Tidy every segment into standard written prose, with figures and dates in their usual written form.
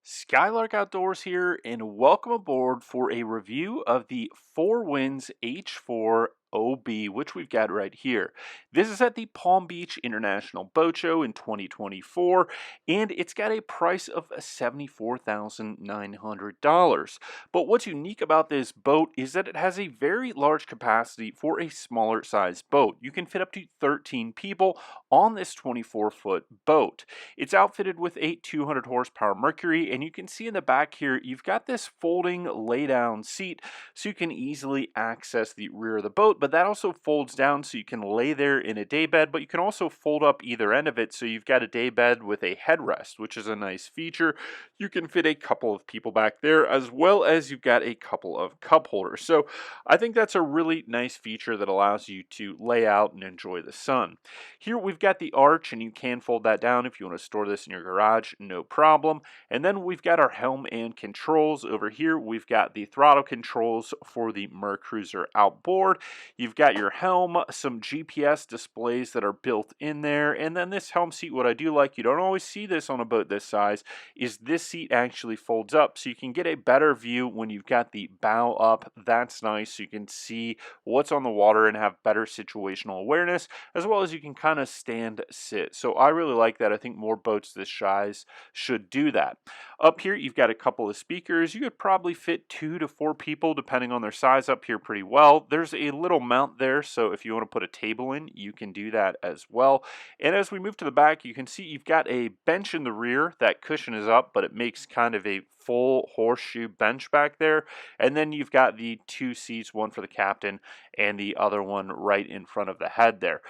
Skylark Outdoors here, and welcome aboard for a review of the Four Winds H4 OB, which we've got right here. This is at the Palm Beach International Boat Show in 2024, and it's got a price of $74,900. But what's unique about this boat is that it has a very large capacity for a smaller size boat. You can fit up to 13 people on this 24-foot boat. It's outfitted with a 200 horsepower Mercury, and you can see in the back here, you've got this folding lay down seat so you can easily access the rear of the boat, but that also folds down so you can lay there in a daybed, but you can also fold up either end of it so you've got a daybed with a headrest, which is a nice feature. You can fit a couple of people back there, as well as you've got a couple of cup holders. So I think that's a really nice feature that allows you to lay out and enjoy the sun. Here we've got the arch, and you can fold that down if you want to store this in your garage, no problem. And then we've got our helm and controls. Over here we've got the throttle controls for the Mercruiser Outboard. You've got your helm, some GPS displays that are built in there, and then this helm seat, what I do like, you don't always see this on a boat this size, is this seat actually folds up so you can get a better view when you've got the bow up. That's nice, so you can see what's on the water and have better situational awareness, as well as you can kind of stand sit. So I really like that. I think more boats this size should do that. Up here you've got a couple of speakers. You could probably fit 2 to 4 people depending on their size up here pretty well. There's a little mount there, so if you want to put a table in, you can do that as well. And as we move to the back, you can see you've got a bench in the rear. That cushion is up, but it makes kind of a full horseshoe bench back there. And then you've got the 2 seats, one for the captain and the other one right in front of the head there.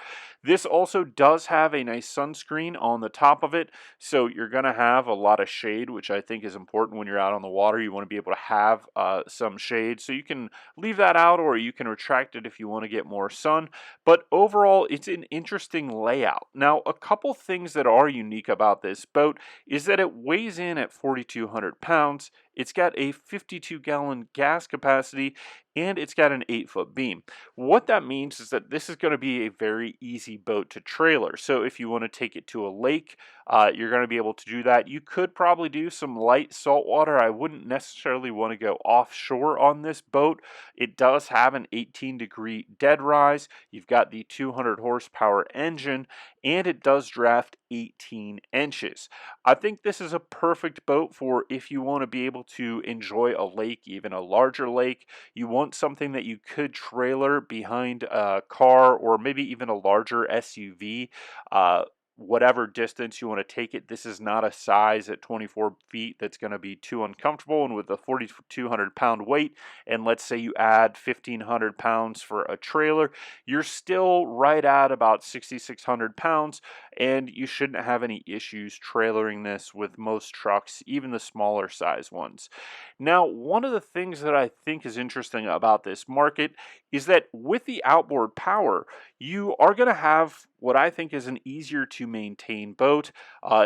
This also does have a nice sunscreen on the top of it, so you're going to have a lot of shade, which I think is important when you're out on the water. You want to be able to have some shade, so you can leave that out or you can retract it if you want to get more sun. But overall, it's an interesting layout. Now, a couple things that are unique about this boat is that it weighs in at 4,200 pounds. It's got a 52-gallon gas capacity, and it's got an 8-foot beam. What that means is that this is going to be a very easy boat to trailer. So if you want to take it to a lake, you're going to be able to do that. You could probably do some light saltwater. I wouldn't necessarily want to go offshore on this boat. It does have an 18-degree dead rise. You've got the 200 horsepower engine, and it does draft 18 inches. I think this is a perfect boat for if you want to be able to enjoy a lake, even a larger lake. You want something that you could trailer behind a car or maybe even a larger SUV. Whatever distance you want to take it, this is not a size at 24 feet that's going to be too uncomfortable. And with a 4,200 pound weight, and let's say you add 1,500 pounds for a trailer, you're still right at about 6,600 pounds, and you shouldn't have any issues trailering this with most trucks, even the smaller size ones. Now, one of the things that I think is interesting about this market is that with the outboard power, you are going to have what I think is an easier to maintain boat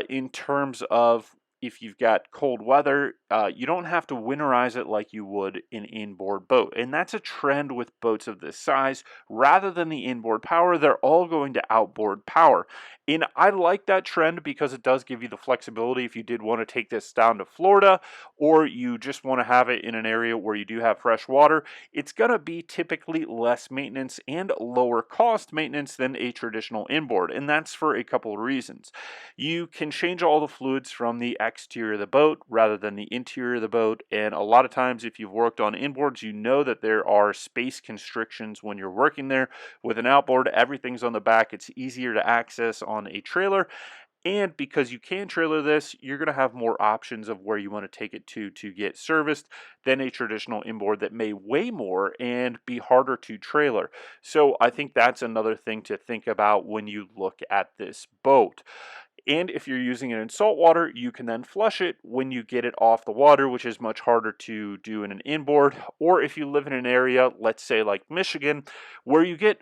in terms of if you've got cold weather, you don't have to winterize it like you would an inboard boat. And that's a trend with boats of this size. Rather than the inboard power, they're all going to outboard power. And I like that trend because it does give you the flexibility if you did want to take this down to Florida, or you just want to have it in an area where you do have fresh water. It's going to be typically less maintenance and lower cost maintenance than a traditional inboard. And that's for a couple of reasons. You can change all the fluids from the exterior of the boat rather than the interior of the boat, and a lot of times if you've worked on inboards, you know that there are space constrictions when you're working there. With an outboard, everything's on the back. It's easier to access on a trailer, and because you can trailer this, you're going to have more options of where you want to take it to get serviced than a traditional inboard that may weigh more and be harder to trailer. So I think that's another thing to think about when you look at this boat. And if you're using it in salt water, you can then flush it when you get it off the water, which is much harder to do in an inboard. Or if you live in an area, let's say like Michigan, where you get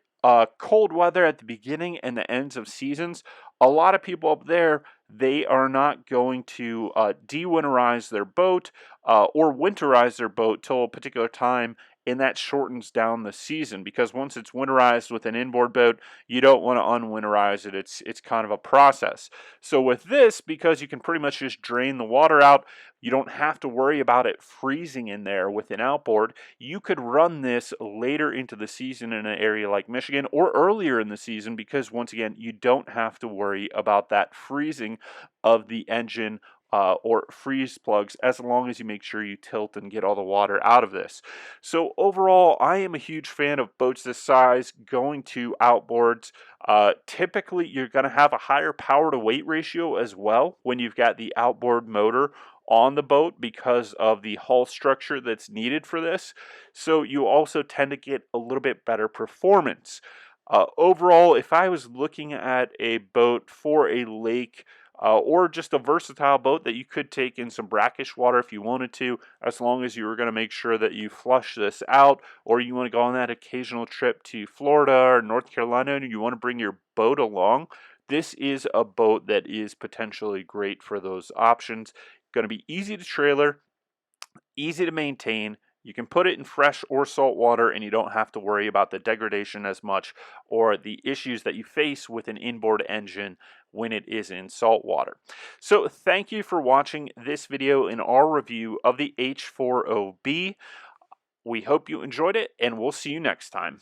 cold weather at the beginning and the ends of seasons, a lot of people up there, they are not going to de-winterize their boat or winterize their boat till a particular time and that shortens down the season, because once it's winterized with an inboard boat, you don't want to unwinterize it. It's kind of a process. So with this, because you can pretty much just drain the water out, you don't have to worry about it freezing in there with an outboard. You could run this later into the season in an area like Michigan, or earlier in the season, because once again, you don't have to worry about that freezing of the engine or freeze plugs, as long as you make sure you tilt and get all the water out of this. So overall, I am a huge fan of boats this size going to outboards. Typically, you're going to have a higher power to weight ratio as well when you've got the outboard motor on the boat, because of the hull structure that's needed for this. So you also tend to get a little bit better performance. Overall, if I was looking at a boat for a lake, or just a versatile boat that you could take in some brackish water if you wanted to, as long as you were going to make sure that you flush this out, or you want to go on that occasional trip to Florida or North Carolina and you want to bring your boat along, this is a boat that is potentially great for those options. Going to be easy to trailer, easy to maintain. You can put it in fresh or salt water, and you don't have to worry about the degradation as much, or the issues that you face with an inboard engine when it is in salt water. So thank you for watching this video in our review of the H4OB. We hope you enjoyed it, and we'll see you next time.